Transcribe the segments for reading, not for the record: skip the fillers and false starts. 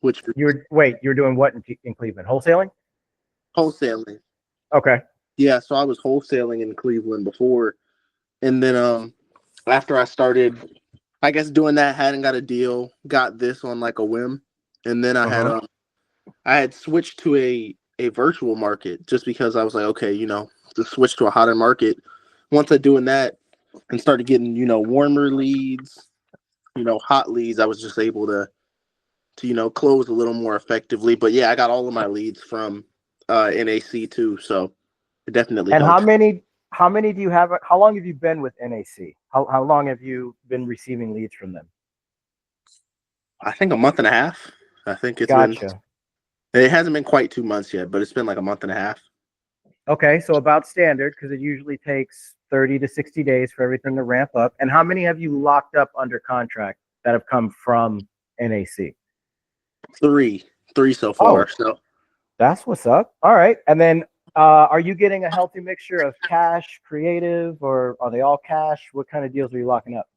which You're doing what in Cleveland? Wholesaling? wholesaling. Okay. Yeah, so I was wholesaling in Cleveland before, and then after I started, I guess doing that, hadn't got a deal, got this on like a whim, and then Uh-huh. I had switched to a virtual market just because I was like, okay, to switch to a hotter market. Once I doing that and started getting warmer leads, hot leads, I was just able to close a little more effectively. But yeah, I got all of my leads from NAC too, so it definitely And helped. how many do you have? How long have you been with NAC? How long have you been receiving leads from them? I think a month and a half. I think it's been. Gotcha. It hasn't been quite 2 months yet, but it's been like a month and a half. Okay, so about standard because it usually takes 30 to 60 days for everything to ramp up. And how many have you locked up under contract that have come from NAC? Three so far. Oh, So that's what's up. All right. And then are you getting a healthy mixture of cash, creative, or are they all cash? What kind of deals are you locking up?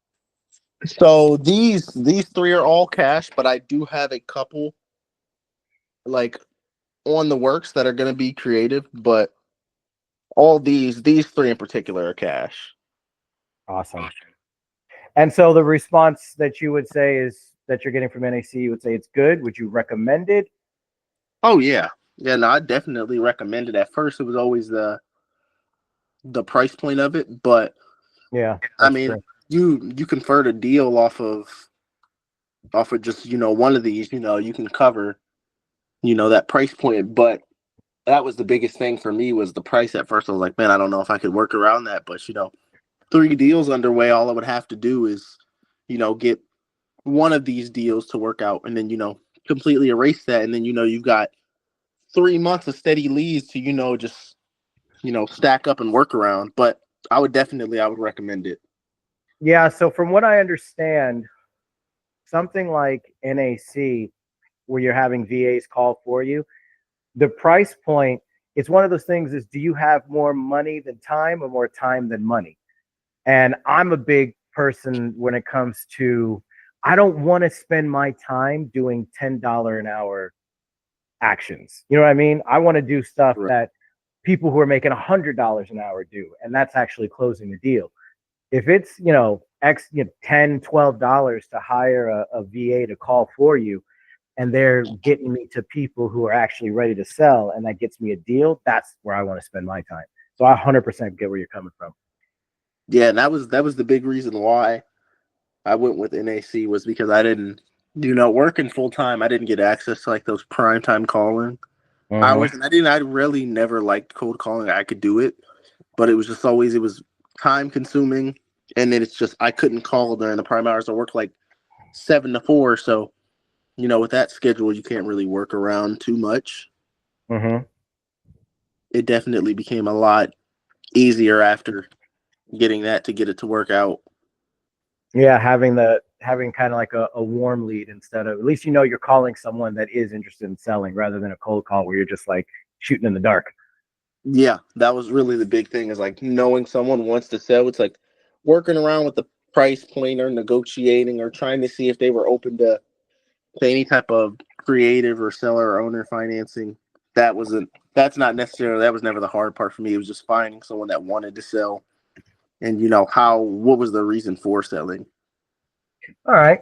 these three are all cash, but I do have a couple like on the works that are going to be creative, but all these three in particular are cash. Awesome. And so the response that you would say is that you're getting from NAC, you would say it's good. Would you recommend it? Oh yeah. Yeah, no, I definitely recommend it. At first it was always the price point of it, but Yeah, I that's mean, true. you convert a deal off of just, one of these, you can cover, that price point. But that was the biggest thing for me was the price at first. I was like, man, I don't know if I could work around that. But, three deals underway, all I would have to do is, get one of these deals to work out and then, completely erase that. And then, you've got 3 months of steady leads to, just, stack up and work around. But I would recommend it. Yeah, so from what I understand, something like NAC, where you're having VAs call for you, the price point, it's one of those things is do you have more money than time or more time than money? And I'm a big person when it comes to, I don't want to spend my time doing $10 an hour actions. You know what I mean? I want to do stuff Right. that people who are making $100 an hour do, and that's actually closing the deal. If it's, X, $10, $12 to hire a VA to call for you, and they're getting me to people who are actually ready to sell, and that gets me a deal, that's where I want to spend my time. So I 100% get where you're coming from. Yeah, and that was the big reason why I went with NAC was because I didn't, working full time. I didn't get access to like those prime time calling Mm-hmm. hours, and I really never liked cold calling. I could do it, but it was time consuming, and then it's just I couldn't call during the prime hours. I work like 7 to 4, so with that schedule, you can't really work around too much. Mm-hmm. It definitely became a lot easier after getting that to get it to work out. Yeah, having kind of like a warm lead instead of, at least you're calling someone that is interested in selling rather than a cold call where you're just like shooting in the dark. Yeah, that was really the big thing is like knowing someone wants to sell. It's like working around with the price point or negotiating or trying to see if they were open to any type of creative or seller or owner financing. That was never the hard part for me. It was just finding someone that wanted to sell and what was the reason for selling. All right.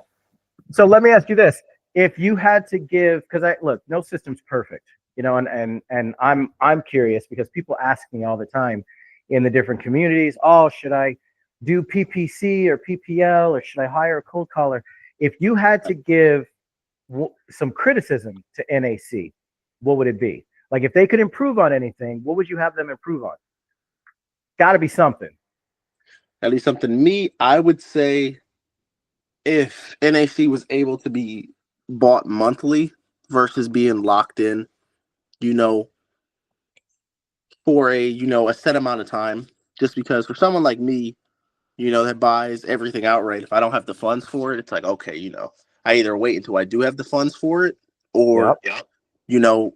So let me ask you this. If you had to give, because I look, no system's perfect, and I'm curious because people ask me all the time in the different communities, oh, should I do PPC or PPL or should I hire a cold caller? If you had to give some criticism to NAC, what would it be? Like if they could improve on anything, what would you have them improve on? Got to be something. At least something me, I would say if NAC was able to be bought monthly versus being locked in, you know, for a set amount of time, just because for someone like me, that buys everything outright, if I don't have the funds for it, it's like, okay, I either wait until I do have the funds for it or, Yep. you know,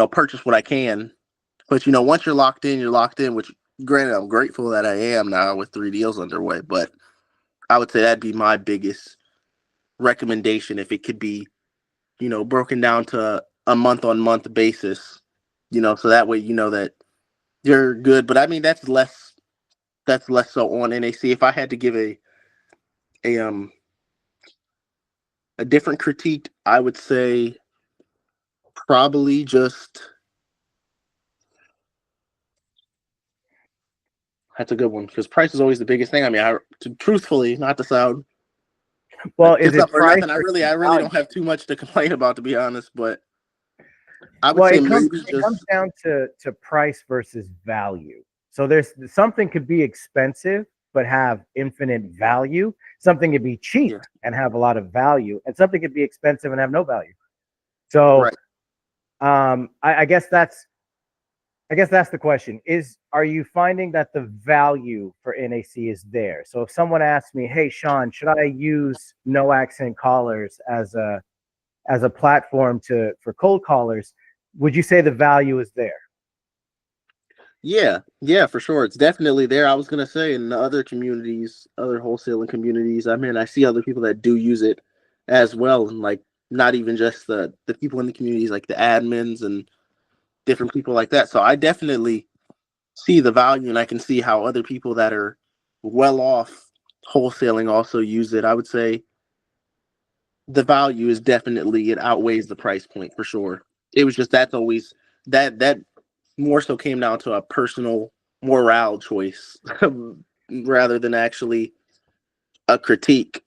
purchase what I can. But, once you're locked in, which granted, I'm grateful that I am now with 3 deals underway, but I would say that'd be my biggest recommendation if it could be broken down to a month on month basis, so that way you know that you're good. But I mean, that's less so on NAC. If I had to give a um a different critique, I would say probably just that's a good one because price is always the biggest thing. I mean, truthfully, not to sound Well, like is this it up or price nothing, I really, versus I really value? don't have too much to complain about, to be honest. But I would Well, say it maybe comes just down to price versus value. So there's something could be expensive but have infinite value. Something could be cheap yeah, and have a lot of value, and something could be expensive and have no value. So right. I guess that's the question. Are you finding that the value for NAC is there? So if someone asks me, "Hey, Sean, should I use no accent callers as a platform for cold callers?" Would you say the value is there? Yeah, yeah, for sure. It's definitely there. I was gonna say in the other communities, other wholesaling communities, I mean, I see other people that do use it as well, and like not even just the people in the communities, like the admins and different people like that. So I definitely see the value, and I can see how other people that are well off wholesaling also use it. I would say the value is definitely it outweighs the price point for sure. It was just that's always that more so came down to a personal morale choice rather than actually a critique.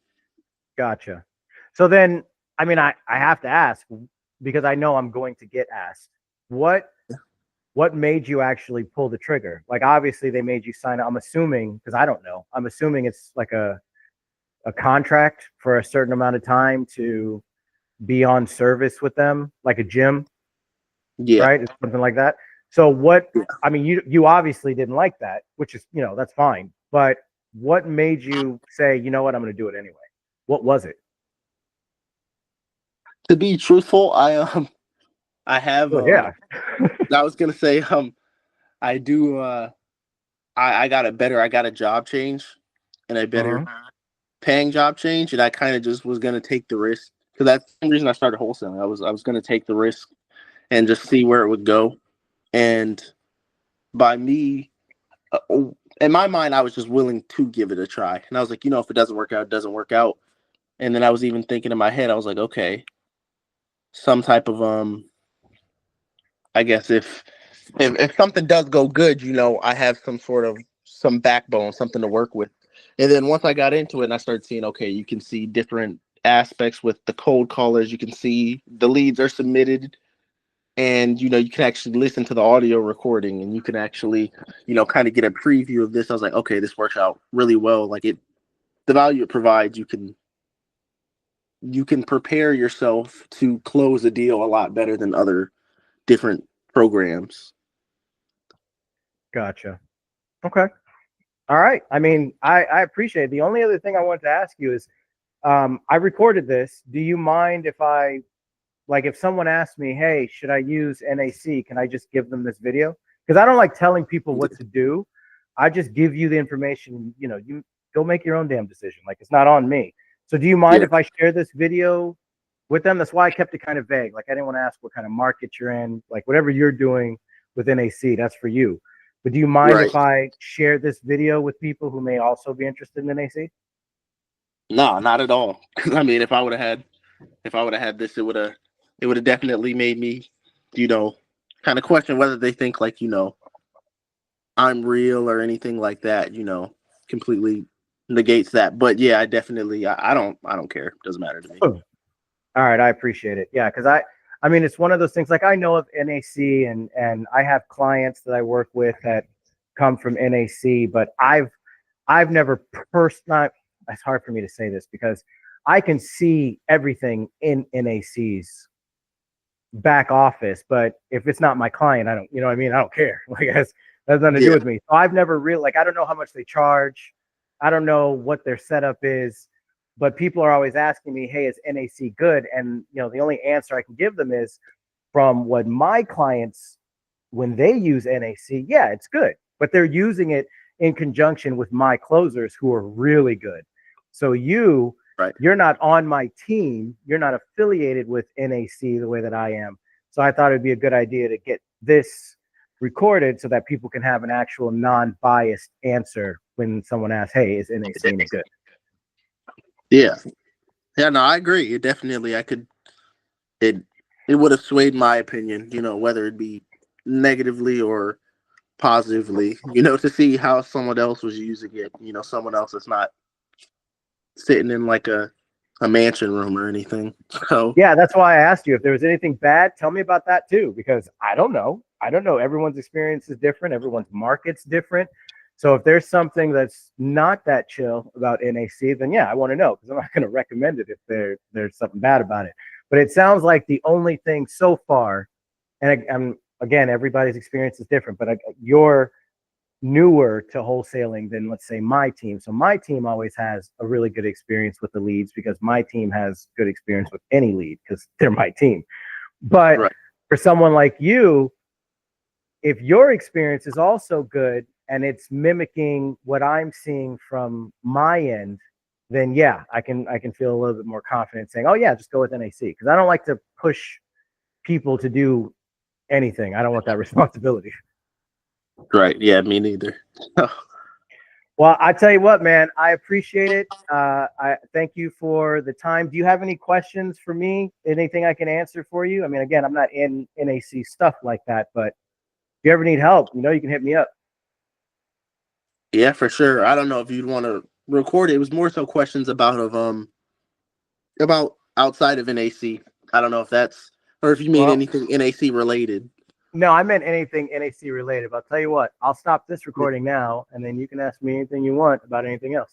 Gotcha. So then, I mean, I have to ask because I know I'm going to get asked. What what made you actually pull the trigger? Like obviously they made you sign up. I'm assuming because I don't know. I'm assuming it's like a contract for a certain amount of time to be on service with them, like a gym, Yeah. right? It's something like that. So what Yeah. I mean, you obviously didn't like that, which is, that's fine. But what made you say, you know what, I'm going to do it anyway? What was it? To be truthful, I have Well, yeah. I was gonna say I do I got a job change and a better Uh-huh. paying job change, and I kind of just was gonna take the risk because that's the reason I started wholesaling. I was gonna take the risk and just see where it would go. And by me, in my mind, I was just willing to give it a try. And I was like, if it doesn't work out, it doesn't work out. And then I was even thinking in my head, I was like, okay, some type of I guess if something does go good, I have some backbone, something to work with. And then once I got into it and I started seeing, okay, you can see different aspects with the cold callers. You can see the leads are submitted, and you can actually listen to the audio recording, and you can actually kind of get a preview of this. I was like, okay, this works out really well. Like the value it provides, you can prepare yourself to close a deal a lot better than other different programs. Gotcha. Okay. All right. I mean, I appreciate it. The only other thing I wanted to ask you is I recorded this. Do you mind if if someone asks me, hey, should I use NAC? Can I just give them this video? Because I don't like telling people what to do. I just give you the information. You go make your own damn decision. Like it's not on me. So do you mind Yeah, if I share this video with them? That's why I kept it kind of vague. Like I didn't want to ask what kind of market you're in. Like whatever you're doing with NAC, that's for you. But do you mind right. if I share this video with people who may also be interested in NAC? No, not at all. Because I mean, if I would have had this, it would have definitely made me, you know, kind of question whether they think like I'm real or anything like that. Completely negates that. But yeah, I don't care. Doesn't matter to me. All right, I appreciate it. Yeah, because I mean, it's one of those things. Like I know of NAC, and I have clients that I work with that come from NAC, but I've never personally. It's hard for me to say this because I can see everything in NAC's back office, but if it's not my client, I don't. You know what I mean? I don't care. Like that's nothing to do Yeah, with me. So I've never really I don't know how much they charge. I don't know what their setup is, but people are always asking me, "Hey, is NAC good?" And the only answer I can give them is from what my clients when they use NAC, yeah, it's good, but they're using it in conjunction with my closers who are really good. So you Right. You're not on my team. You're not affiliated with NAC the way that I am. So I thought it'd be a good idea to get this recorded so that people can have an actual non-biased answer when someone asks, "Hey, is NAC any good?" Yeah. Yeah, no, I agree. It definitely, I could, it, it would have swayed my opinion, whether it be negatively or positively, to see how someone else was using it, someone else that's not sitting in like a mansion room or anything. So, Yeah, that's why I asked you if there was anything bad. Tell me about that too, because I don't know. I don't know. Everyone's experience is different. Everyone's market's different. So if there's something that's not that chill about NAC, then yeah, I want to know because I'm not going to recommend it if there's something bad about it. But it sounds like the only thing so far, and I'm again, everybody's experience is different, but you're newer to wholesaling than, let's say, my team. So my team always has a really good experience with the leads because my team has good experience with any lead because they're my team. But right. for someone like you, if your experience is also good and it's mimicking what I'm seeing from my end, then yeah, I can feel a little bit more confident saying, oh yeah, just go with NAC, because I don't like to push people to do anything. I don't want that responsibility. Right. Yeah, me neither. Well, I tell you what, man, I appreciate it. I thank you for the time. Do you have any questions for me? Anything I can answer for you? I mean, again, I'm not in NAC stuff like that, but if you ever need help, you can hit me up. Yeah, for sure. I don't know if you'd want to record it. It was more so questions about outside of NAC. I don't know if that's or if you mean Well, anything NAC related. no, I meant anything NAC related. But I'll tell you what, I'll stop this recording now, and then you can ask me anything you want about anything else.